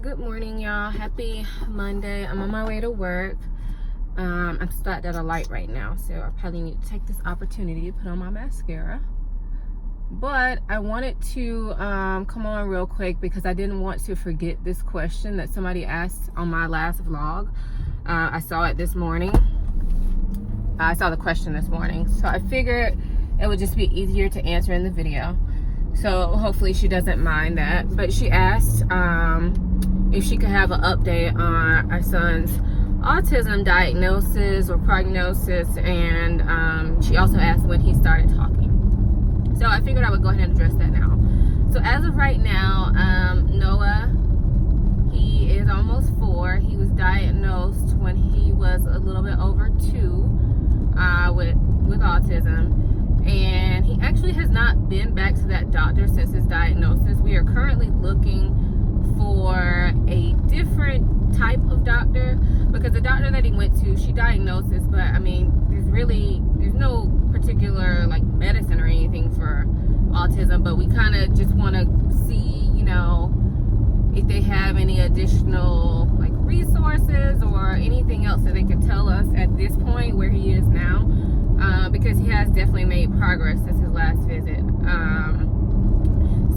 Good morning, y'all. Happy Monday. I'm on my way to work. I'm stopped at a light right now, so I probably need to take this opportunity to put on my mascara. But I wanted to come on real quick because I didn't want to forget this question that somebody asked on my last vlog. I saw it this morning. I saw the question this morning, so I figured it would just be easier to answer in the video. So hopefully she doesn't mind that. But she asked if she could have an update on our son's autism diagnosis or prognosis, and she also asked when he started talking. So I figured I would go ahead and address that now. So as of right now, Noah, he is almost 4. He was diagnosed when he was a little bit over 2 with autism, and he actually has not been back to that doctor since his diagnosis. We are currently looking for a different type of doctor because the doctor that he went to, she diagnosed this, but I mean, there's no particular like medicine or anything for autism, but we kind of just want to see, you know, if they have any additional like resources or anything else that they could tell us at this point where he is now, because he has definitely made progress since his last visit.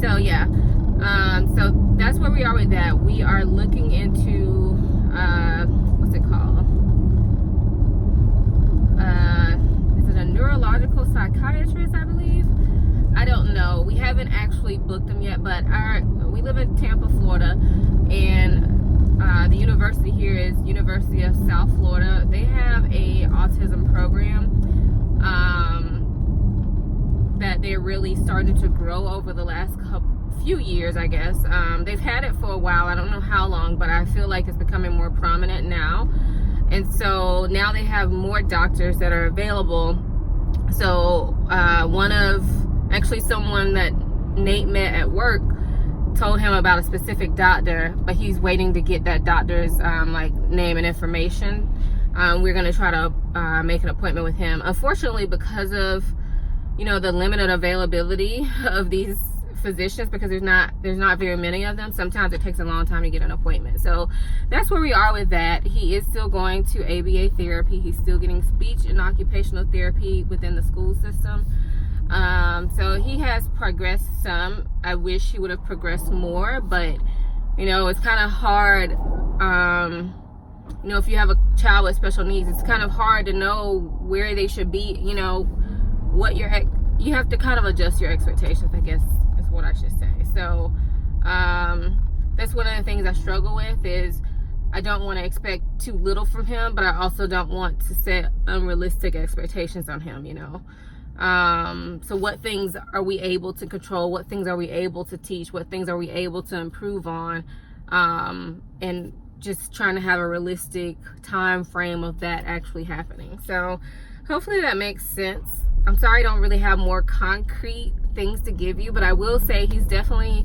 So yeah, so that's where we are with that. We are looking into what's it called? Is it a neurological psychiatrist, I believe? I don't know. We haven't actually booked them yet, but we live in Tampa, Florida, and the university here is University of South Florida. They have a autism program that they're really starting to grow over the last few years, I guess. They've had it for a while. I don't know how long, but I feel like it's becoming more prominent now. And so now they have more doctors that are available. So someone that Nate met at work told him about a specific doctor, but he's waiting to get that doctor's like name and information. We're going to try to make an appointment with him. Unfortunately, because of, you know, the limited availability of these physicians, because there's not very many of them, sometimes it takes a long time to get an appointment. So that's where we are with that. He is still going to ABA therapy. He's still getting speech and occupational therapy within the school system. So he has progressed some. I wish he would have progressed more, but you know, it's kind of hard. You know, if you have a child with special needs, it's kind of hard to know where they should be. You know, what you have to kind of adjust your expectations, I guess is what I should say. So that's one of the things I struggle with, is I don't want to expect too little from him, but I also don't want to set unrealistic expectations on him, you know. So what things are we able to control? What things are we able to teach? What things are we able to improve on? And just trying to have a realistic time frame of that actually happening. So hopefully that makes sense. I'm sorry I don't really have more concrete things to give you, but I will say he's definitely,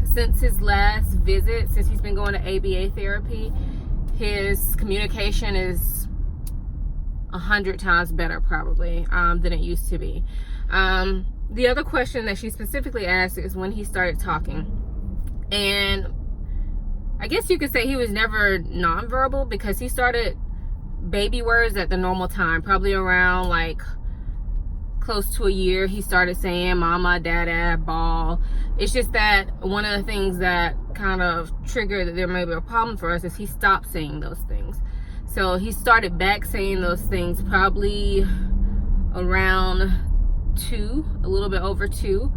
since his last visit, since he's been going to ABA therapy, his communication is 100 times better probably than it used to be. The other question that she specifically asked is when he started talking, and I guess you could say he was never nonverbal, because he started baby words at the normal time, probably around like close to a year. He started saying mama, dada, ball. It's just that one of the things that kind of triggered that there may be a problem for us is he stopped saying those things. So he started back saying those things probably around 2, a little bit over 2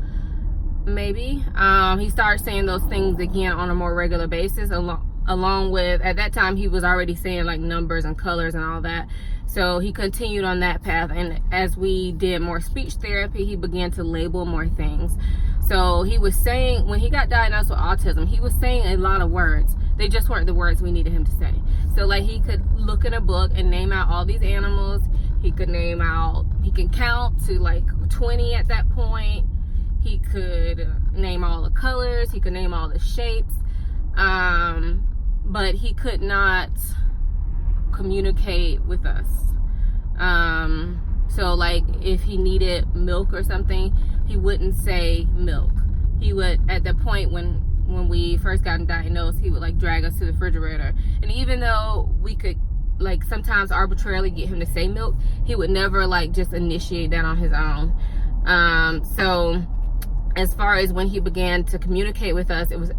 maybe. He started saying those things again on a more regular basis, along with, at that time he was already saying like numbers and colors and all that. So he continued on that path, and as we did more speech therapy, he began to label more things. So he was saying, when he got diagnosed with autism, he was saying a lot of words. They just weren't the words we needed him to say. So like he could look in a book and name out all these animals. He can count to like 20 at that point. He could name all the colors. He could name all the shapes. But he could not communicate with us. So like if he needed milk or something, he wouldn't say milk. He would, at the point when when we first got diagnosed, he would like drag us to the refrigerator. And even though we could like sometimes arbitrarily get him to say milk, he would never like just initiate that on his own. So as far as when he began to communicate with us, it was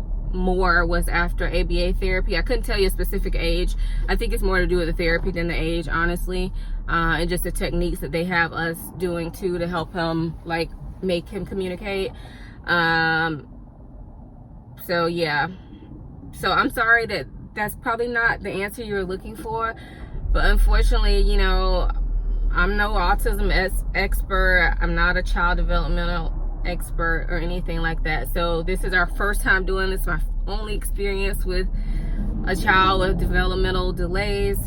after ABA therapy. I couldn't tell you a specific age. I think it's more to do with the therapy than the age, honestly, and just the techniques that they have us doing too to help him, like, make him communicate. So yeah, so I'm sorry that that's probably not the answer you were looking for, but unfortunately, you know, I'm no autism expert. I'm not a child developmental expert or anything like that. So this is our first time doing this, my only experience with a child with developmental delays.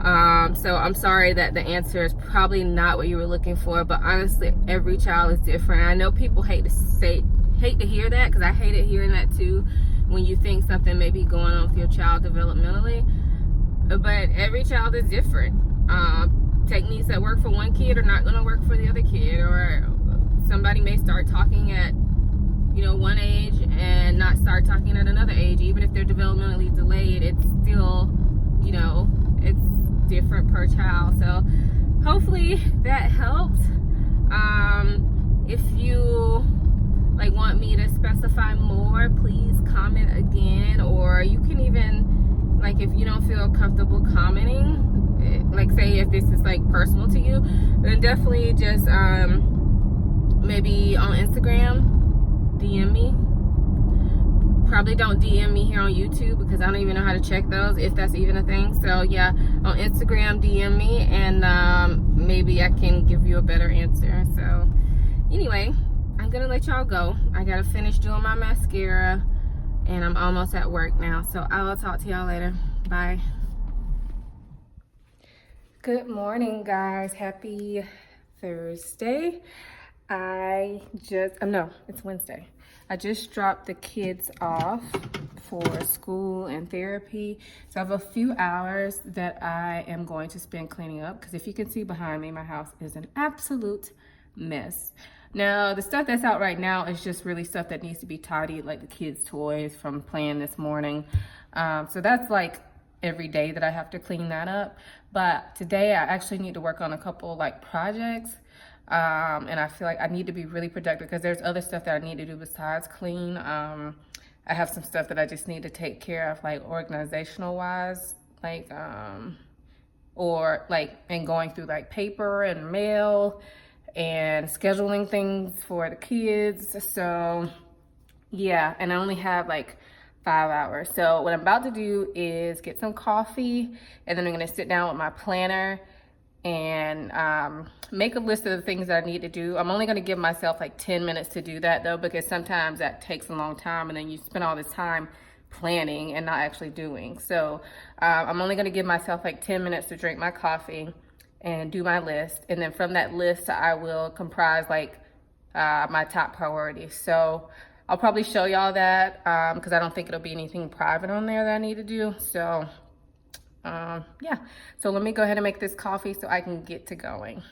So I'm sorry that the answer is probably not what you were looking for, but honestly, every child is different. I know people hate to hear that, because I hated hearing that too, when you think something may be going on with your child developmentally, but every child is different. Techniques that work for one kid are not going to work for the other kid, or somebody may start talking at, you know, one age and not start talking at another age. Even if they're developmentally delayed, it's still, you know, it's different per child. So hopefully that helped. If you like want me to specify more, please comment again, or you can even, like, if you don't feel comfortable commenting, like say if this is like personal to you, then definitely just maybe on Instagram DM me. Probably don't DM me here on YouTube, because I don't even know how to check those, if that's even a thing. So yeah, on Instagram DM me, and maybe I can give you a better answer. So anyway, I'm gonna let y'all go. I gotta finish doing my mascara, and I'm almost at work now. So I will talk to y'all later. Bye. Good morning, guys. Happy Thursday. No, it's Wednesday. I just dropped the kids off for school and therapy. So I have a few hours that I am going to spend cleaning up, because if you can see behind me, my house is an absolute mess. Now, the stuff that's out right now is just really stuff that needs to be tidied, like the kids' toys from playing this morning. So that's like every day that I have to clean that up. But today I actually need to work on a couple like projects. And I feel like I need to be really productive, because there's other stuff that I need to do besides clean. I have some stuff that I just need to take care of, like organizational wise, like, or like, and going through like paper and mail and scheduling things for the kids. So yeah, and I only have like 5 hours. So what I'm about to do is get some coffee, and then I'm gonna sit down with my planner and make a list of the things that I need to do. I'm only gonna give myself like 10 minutes to do that though, because sometimes that takes a long time, and then you spend all this time planning and not actually doing. So I'm only gonna give myself like 10 minutes to drink my coffee and do my list. And then from that list, I will comprise like my top priorities. So I'll probably show y'all that, because I don't think it'll be anything private on there that I need to do. So yeah, so let me go ahead and make this coffee so I can get to going.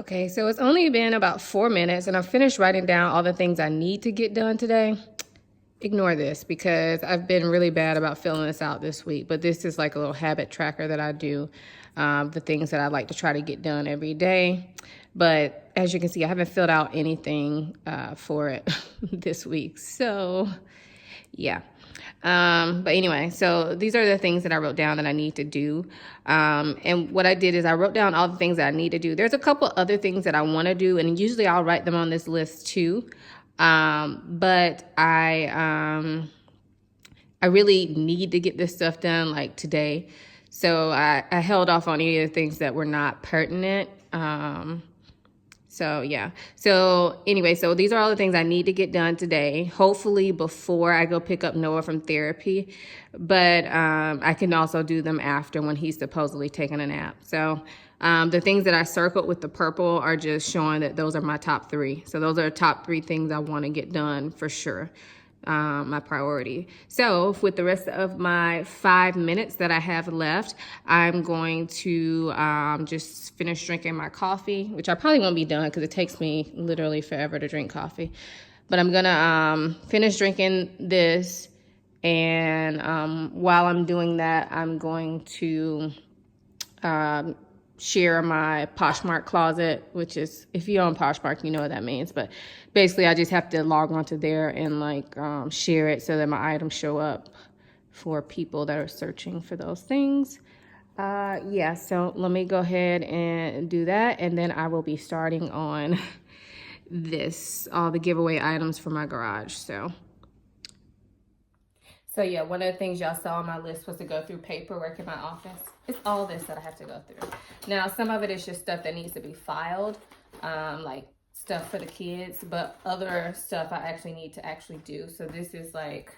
Okay, so it's only been about 4 minutes and I've finished writing down all the things I need to get done today. Ignore this because I've been really bad about filling this out this week, but this is like a little habit tracker that I do, the things that I like to try to get done every day. But as you can see, I haven't filled out anything for it this week. So yeah. But anyway, so these are the things that I wrote down that I need to do. And what I did is I wrote down all the things that I need to do. There's a couple other things that I want to do, and usually I'll write them on this list too. But I really need to get this stuff done like today. So I held off on any of the things that were not pertinent. So yeah. So anyway, so these are all the things I need to get done today, hopefully before I go pick up Noah from therapy. But I can also do them after when he's supposedly taking a nap. So the things that I circled with the purple are just showing that those are my top 3. So those are the top 3 things I want to get done for sure. My priority. So with the rest of my 5 minutes that I have left, I'm going to just finish drinking my coffee, which I probably won't be done because it takes me literally forever to drink coffee. But I'm gonna finish drinking this, and while I'm doing that, I'm going to share my Poshmark closet, which is, if you own Poshmark, you know what that means. But basically, I just have to log onto there and like share it so that my items show up for people that are searching for those things. Yeah, so let me go ahead and do that, and then I will be starting on this, all the giveaway items for my garage. So yeah, one of the things y'all saw on my list was to go through paperwork in my office. It's all this that I have to go through. Now, some of it is just stuff that needs to be filed, like stuff for the kids, but other stuff I actually need to actually do. So this is like,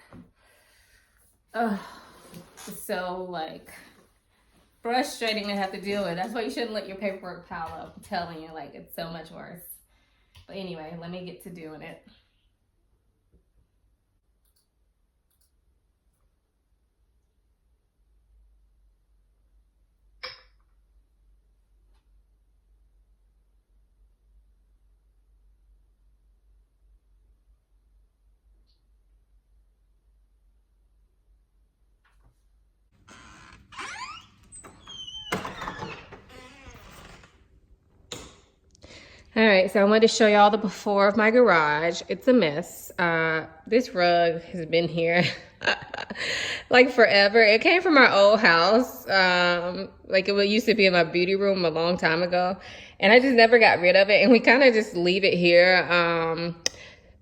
it's so like frustrating to have to deal with. That's why you shouldn't let your paperwork pile up. I'm telling you, like, it's so much worse. But anyway, let me get to doing it. All right, so I wanted to show y'all the before of my garage. It's a mess. This rug has been here like forever. It came from our old house. Like it used to be in my beauty room a long time ago. And I just never got rid of it. And we kind of just leave it here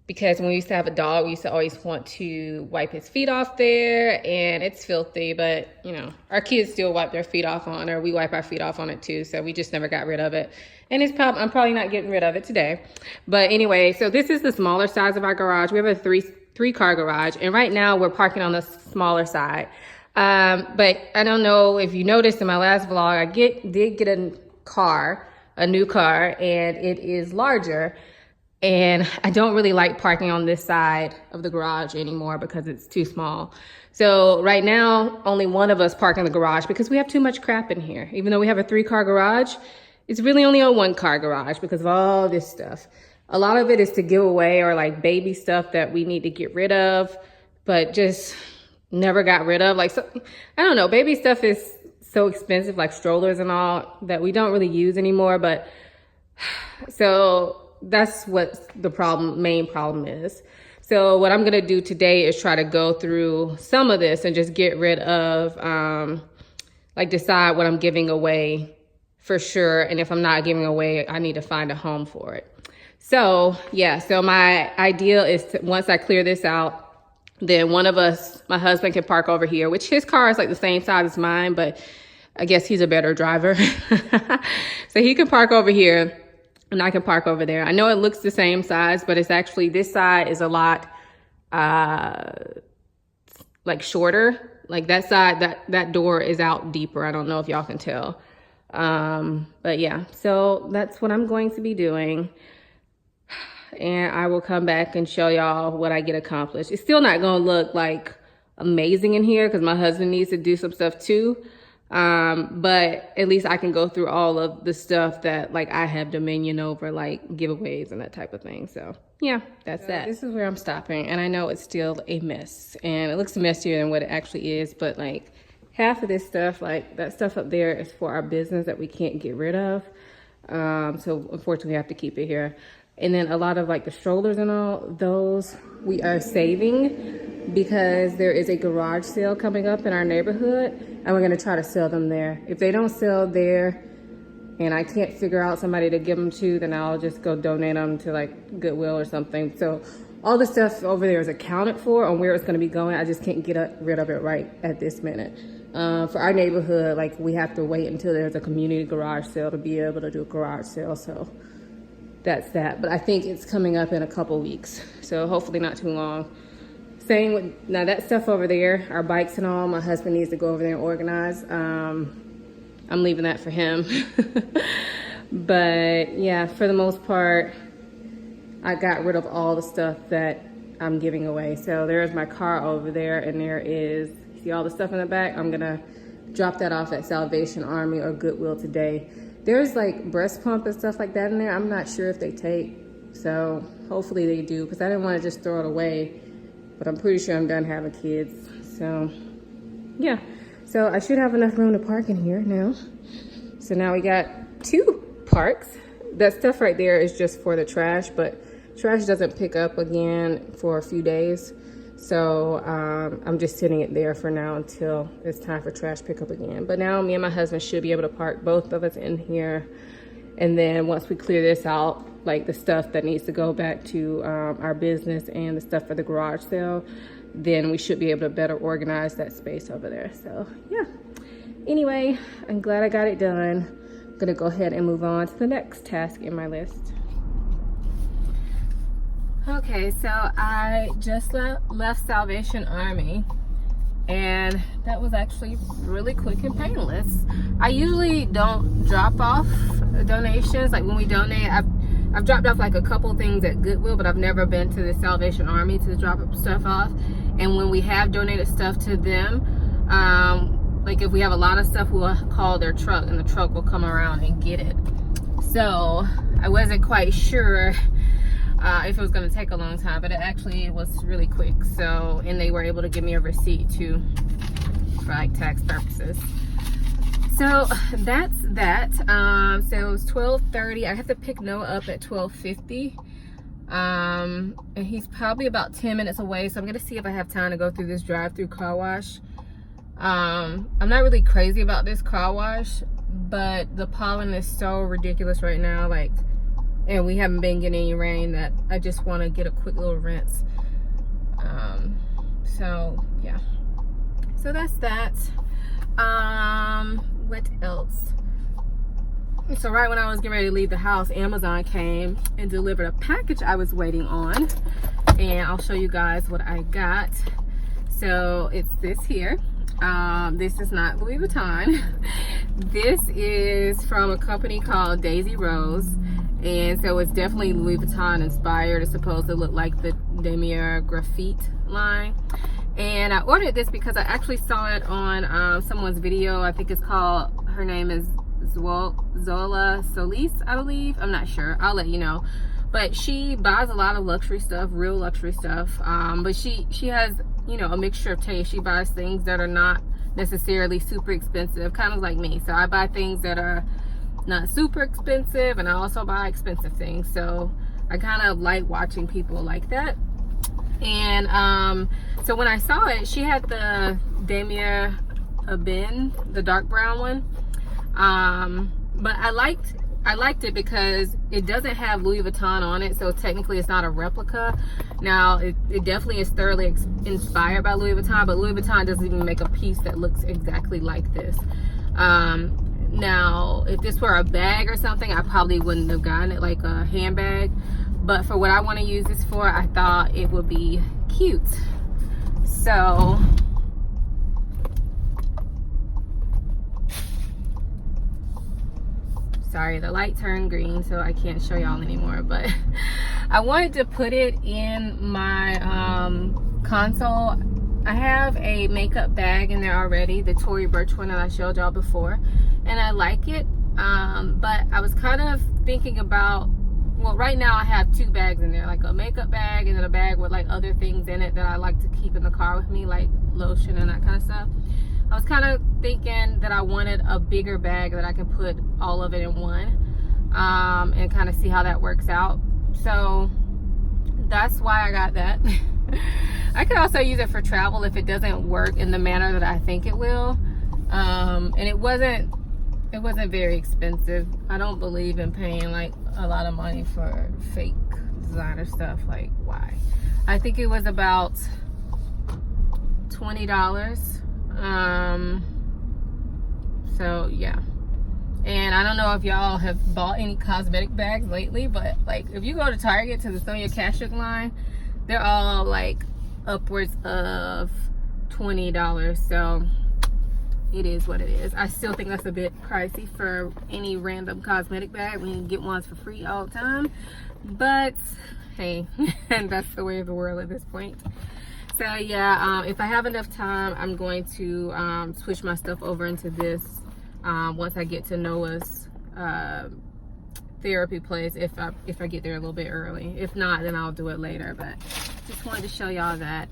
because when we used to have a dog, we used to always want to wipe his feet off there. And it's filthy, but you know, our kids still wipe their feet off on it, or we wipe our feet off on it too. So we just never got rid of it. And I'm probably not getting rid of it today. But anyway, so this is the smaller size of our garage. We have a three car garage. And right now we're parking on the smaller side. But I don't know if you noticed in my last vlog, I did get a new car, and it is larger. And I don't really like parking on this side of the garage anymore because it's too small. So right now, only one of us park in the garage because we have too much crap in here. Even though we have a 3-car garage, it's really only a 1-car garage because of all this stuff. A lot of it is to give away or like baby stuff that we need to get rid of, but just never got rid of. Like, so, I don't know, baby stuff is so expensive, like strollers and all, that we don't really use anymore. But so that's what the main problem is. So what I'm gonna do today is try to go through some of this and just get rid of, like decide what I'm giving away for sure. And if I'm not giving away, I need to find a home for it. So yeah, so my idea is to, once I clear this out, then one of us, my husband, can park over here, which his car is like the same size as mine, but I guess he's a better driver. So he can park over here and I can park over there. I know it looks the same size, but it's actually, this side is a lot like shorter. Like that side, that door is out deeper. I don't know if y'all can tell. But yeah, so that's what I'm going to be doing. And I will come back and show y'all what I get accomplished. It's still not going to look like amazing in here because my husband needs to do some stuff too. But at least I can go through all of the stuff that like I have dominion over, like giveaways and that type of thing. So yeah, that's that. This is where I'm stopping, and I know it's still a mess, and it looks messier than what it actually is, but like half of this stuff, like that stuff up there, is for our business that we can't get rid of. So unfortunately we have to keep it here. And then a lot of like the strollers and all those we are saving because there is a garage sale coming up in our neighborhood, and we're going to try to sell them there. If they don't sell there and I can't figure out somebody to give them to, then I'll just go donate them to like Goodwill or something. So all the stuff over there is accounted for on where it's going to be going. I just can't get rid of it right at this minute. For our neighborhood, like we have to wait until there's a community garage sale to be able to do a garage sale. So that's that. But I think it's coming up in a couple weeks, so hopefully not too long. Same with now that stuff over there, our bikes and all. My husband needs to go over there and organize. I'm leaving that for him. But yeah, for the most part, I got rid of all the stuff that I'm giving away. So there's my car over there, and there is, see all the stuff in the back? I'm gonna drop that off at Salvation Army or Goodwill today. There's like breast pump and stuff like that in there. I'm not sure if they take, so hopefully they do, because I didn't want to just throw it away, but I'm pretty sure I'm done having kids. So yeah, so I should have enough room to park in here now. So now we got 2 parks. That stuff right there is just for the trash, but trash doesn't pick up again for a few days. So I'm just sitting it there for now until it's time for trash pickup again. But now me and my husband should be able to park both of us in here. And then once we clear this out, like the stuff that needs to go back to our business and the stuff for the garage sale, then we should be able to better organize that space over there. So yeah, anyway, I'm glad I got it done. I'm gonna go ahead and move on to the next task in my list. Okay, so I just left Salvation Army, and that was actually really quick and painless. I usually don't drop off donations. Like when we donate, I've dropped off like a couple things at Goodwill, but I've never been to the Salvation Army to drop stuff off. And when we have donated stuff to them, like if we have a lot of stuff, we'll call their truck, and the truck will come around and get it. So I wasn't quite sure if it was going to take a long time, but it actually was really quick. So, and they were able to give me a receipt too for like tax purposes. So that's that. So it was 12:30. I have to pick Noah up at 12:50. And he's probably about 10 minutes away. So I'm going to see if I have time to go through this drive-through car wash. I'm not really crazy about this car wash, but the pollen is so ridiculous right now. Like, and we haven't been getting any rain, that I just want to get a quick little rinse. So yeah, so that's that. What else? So right when I was getting ready to leave the house, Amazon came and delivered a package I was waiting on, and I'll show you guys what I got. So it's this here. This is not Louis Vuitton. This is from a company called Daisy Rose. And so it's definitely Louis Vuitton inspired. It's supposed to look like the Damier Graffiti line. And I ordered this because I actually saw it on someone's video. I think it's called, her name is Zola Solis, I believe. I'm not sure. I'll let you know. But she buys a lot of luxury stuff, real luxury stuff. But she has, you know, a mixture of taste. She buys things that are not necessarily super expensive, kind of like me. So I buy things that are not super expensive, and I also buy expensive things. So I kind of like watching people like that. And so when I saw it, she had the Damier Ebene, the dark brown one. But I liked it because it doesn't have Louis Vuitton on it, so technically it's not a replica. Now it definitely is thoroughly inspired by Louis Vuitton, but Louis Vuitton doesn't even make a piece that looks exactly like this. Now if this were a bag or something, I probably wouldn't have gotten it, like a handbag, but for what I want to use this for, I thought it would be cute. So sorry, the light turned green, so I can't show y'all anymore, but I wanted to put it in my console I have a makeup bag in there already, the Tory Burch one that I showed y'all before, and I like it. But I was kind of thinking about, well, right now I have 2 bags in there, like a makeup bag and then a bag with like other things in it that I like to keep in the car with me, like lotion and that kind of stuff. I was kind of thinking that I wanted a bigger bag that I can put all of it in one, and kind of see how that works out. So that's why I got that. I could also use it for travel if it doesn't work in the manner that I think it will. And it wasn't very expensive. I don't believe in paying like a lot of money for fake designer stuff. Like, why? I think it was about $20. So yeah. And I don't know if y'all have bought any cosmetic bags lately, but like if you go to Target to the Sonia Kashuk line, they're all like upwards of $20. So it is what it is. I still think that's a bit pricey for any random cosmetic bag when you can get ones for free all the time. But hey, and that's the way of the world at this point. So yeah, if I have enough time, I'm going to switch my stuff over into this once I get to Noah's therapy place, if I get there a little bit early. If not, then I'll do it later. But just wanted to show y'all that.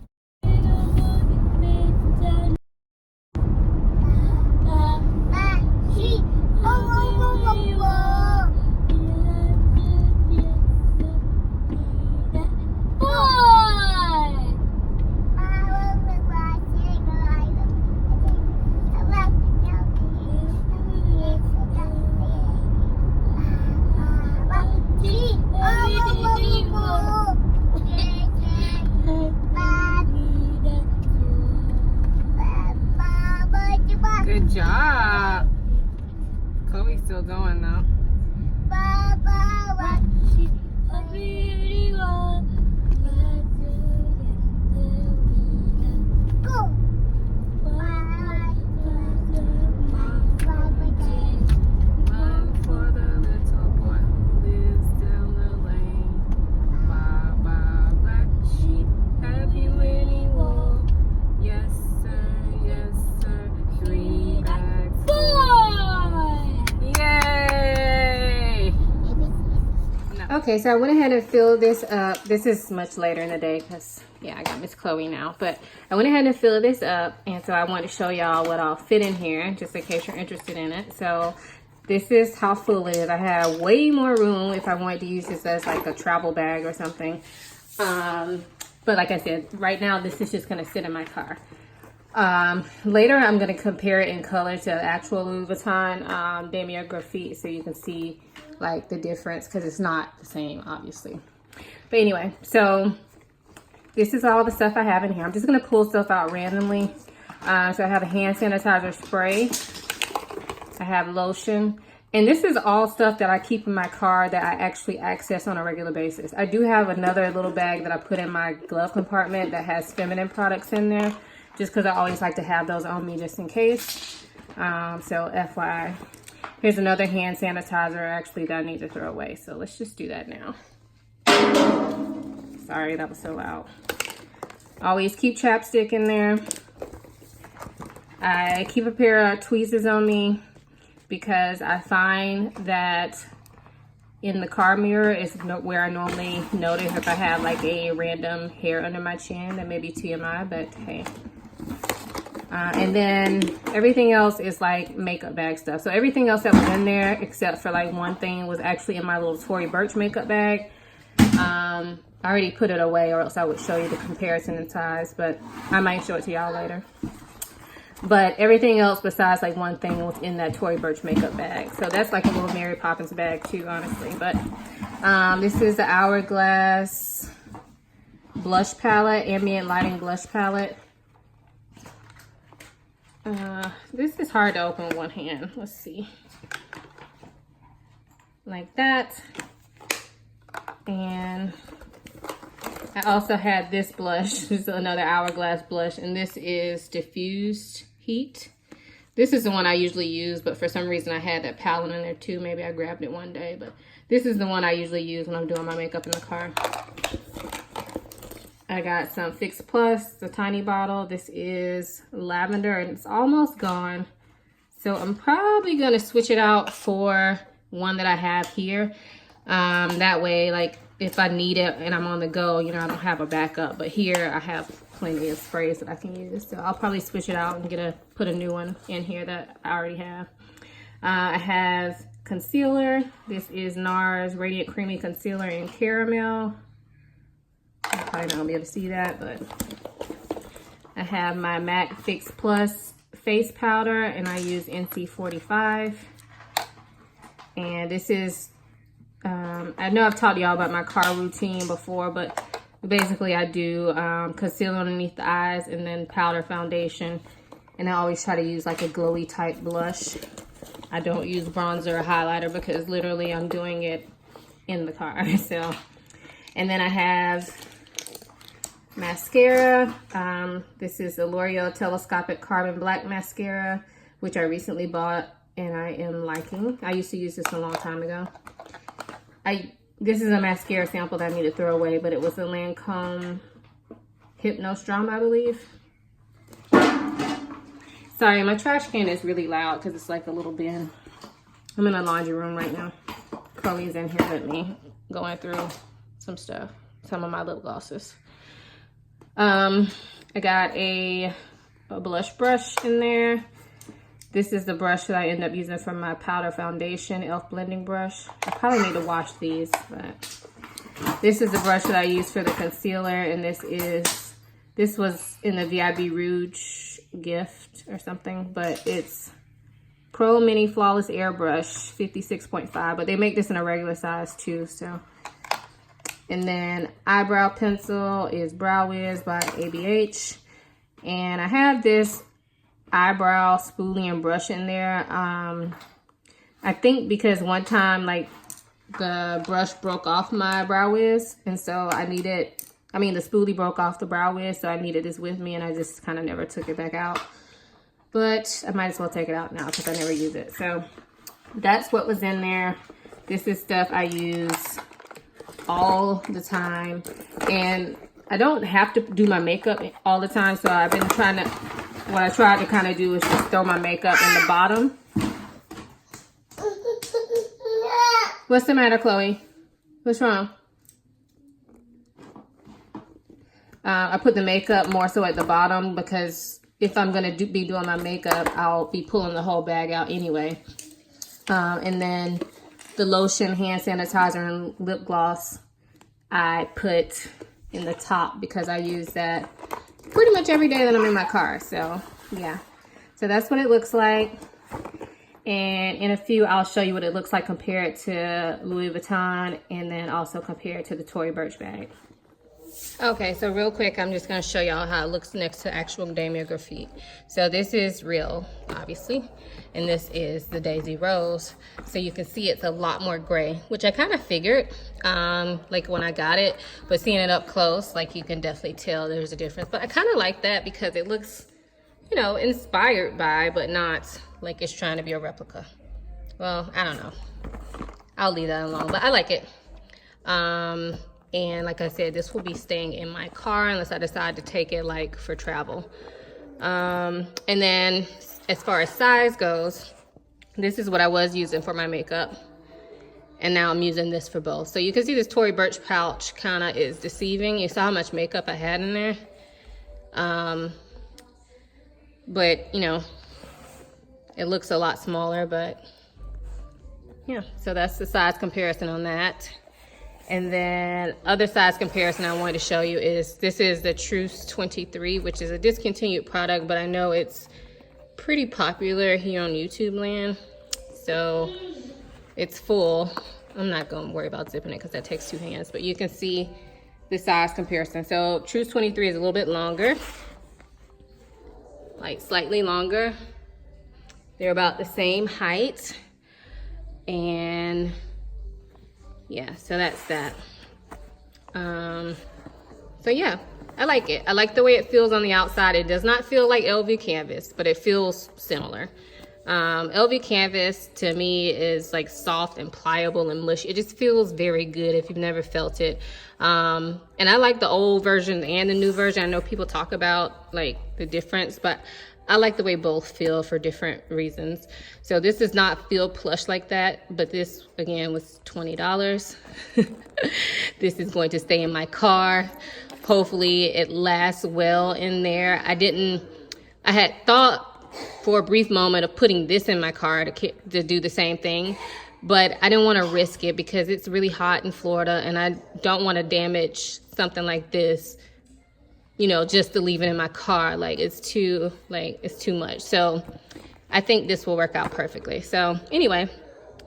Good job. Chloe's still going though. Okay, so I went ahead and filled this up. This is much later in the day because, yeah, I got Miss Chloe now. But I went ahead and filled this up, and so I wanted to show y'all what I'll fit in here, just in case you're interested in it. So this is how full it is. I have way more room if I wanted to use this as like a travel bag or something. But like I said, right now this is just going to sit in my car. Later I'm going to compare it in color to the actual Louis Vuitton Damier Graphite, so you can see like the difference, because it's not the same obviously. But anyway, so this is all the stuff I have in here. I'm just going to pull stuff out randomly. So I have a hand sanitizer spray, I have lotion, and this is all stuff that I keep in my car that I actually access on a regular basis. I do have another little bag that I put in my glove compartment that has feminine products in there, just because I always like to have those on me just in case. So FYI. Here's another hand sanitizer actually that I need to throw away. So let's just do that now. Sorry, that was so loud. Always keep chapstick in there. I keep a pair of tweezers on me because I find that in the car mirror is where I normally notice if I have like a random hair under my chin. That may be TMI, but hey. And then everything else is like makeup bag stuff. So everything else that was in there, except for like one thing, was actually in my little Tory Burch makeup bag. I already put it away, or else I would show you the comparison in size, but I might show it to y'all later. But everything else besides like one thing was in that Tory Burch makeup bag. So that's like a little Mary Poppins bag too, honestly. But this is the Hourglass blush palette, ambient lighting blush palette. This is hard to open with one hand. Let's see. Like that. And I also had this blush. This is another Hourglass blush, and this is Diffused Heat. This is the one I usually use, but for some reason I had that palette in there too. Maybe I grabbed it one day, but this is the one I usually use when I'm doing my makeup in the car. I got some Fix Plus, the tiny bottle. This is lavender and it's almost gone. So I'm probably gonna switch it out for one that I have here. That way, like if I need it and I'm on the go, you know, I don't have a backup. But here I have plenty of sprays that I can use. So I'll probably switch it out and put a new one in here that I already have. I have concealer. This is NARS Radiant Creamy Concealer in Caramel. You're probably not gonna be able to see that, but I have my MAC Fix Plus face powder and I use NC45. And this is, I know I've talked to y'all about my car routine before, but basically I do concealer underneath the eyes and then powder foundation. And I always try to use like a glowy type blush. I don't use bronzer or highlighter because literally I'm doing it in the car. So, and then I have mascara. This is the L'Oreal Telescopic Carbon Black Mascara, which I recently bought and I am liking. I used to use this a long time ago. This is a mascara sample that I need to throw away, but it was the Lancome Hypno-Strum, I believe. Sorry, my trash can is really loud because it's like a little bin. I'm in a laundry room right now. Chloe's in here with me going through some stuff, some of my lip glosses. I got a blush brush in there. This is the brush that I end up using for my powder foundation, e.l.f. blending brush. I probably need to wash these, but this is the brush that I use for the concealer, and this was in the VIB Rouge gift or something, but it's Pro Mini Flawless Airbrush 56.5, but they make this in a regular size too, so. And then eyebrow pencil is Brow Wiz by ABH. And I have this eyebrow spoolie and brush in there. I think because one time like the brush broke off my Brow Wiz, and so the spoolie broke off the Brow Wiz, so I needed this with me and I just kind of never took it back out. But I might as well take it out now because I never use it. So that's what was in there. This is stuff I use all the time, and I don't have to do my makeup all the time, so I've been what I tried to kind of do is just throw my makeup in the bottom. What's the matter, Chloe? What's wrong? I put the makeup more so at the bottom because if I'm gonna be doing my makeup, I'll be pulling the whole bag out anyway. And then the lotion, hand sanitizer, and lip gloss I put in the top because I use that pretty much every day that I'm in my car. So yeah, so that's what it looks like. And in a few, I'll show you what it looks like compared to Louis Vuitton, and then also compared to the Tory Burch bag. Okay, so real quick, I'm just going to show y'all how it looks next to actual Damier Graffitte. So this is real, obviously, and this is the Daisy Rose. So you can see it's a lot more gray, which I kind of figured, like when I got it, but seeing it up close, like you can definitely tell there's a difference. But I kind of like that because it looks, you know, inspired by, but not like it's trying to be a replica. Well, I don't know. I'll leave that alone, but I like it. And like I said, this will be staying in my car unless I decide to take it like for travel. And then as far as size goes, this is what I was using for my makeup. And now I'm using this for both. So you can see this Tory Burch pouch kind of is deceiving. You saw how much makeup I had in there. But you know, it looks a lot smaller, but yeah, so that's the size comparison on that. And then other size comparison I wanted to show you is this is the Truce 23, which is a discontinued product, but I know it's pretty popular here on YouTube land. So it's full. I'm not gonna worry about zipping it because that takes 2 hands, but you can see the size comparison. So Truce 23 is a little bit longer, like slightly longer. They're about the same height. And yeah, so that's that. So yeah, I like it. I like the way it feels on the outside. It does not feel like LV canvas, but it feels similar. LV canvas to me is like soft and pliable and mushy. It just feels very good if you've never felt it. And I like the old version and the new version. I know people talk about like the difference, but I like the way both feel for different reasons. So this does not feel plush like that, but this again was $20. This is going to stay in my car. Hopefully it lasts well in there. I had thought for a brief moment of putting this in my car to do the same thing, but I didn't want to risk it because it's really hot in Florida and I don't want to damage something like this, you know, just to leave it in my car. It's too much. So I think this will work out perfectly. So anyway,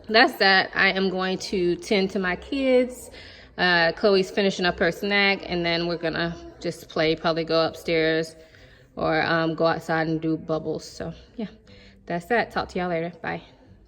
that's that. I am going to tend to my kids. Chloe's finishing up her snack, and then we're gonna just play, probably go upstairs or go outside and do bubbles. So yeah, that's that. Talk to y'all later. Bye.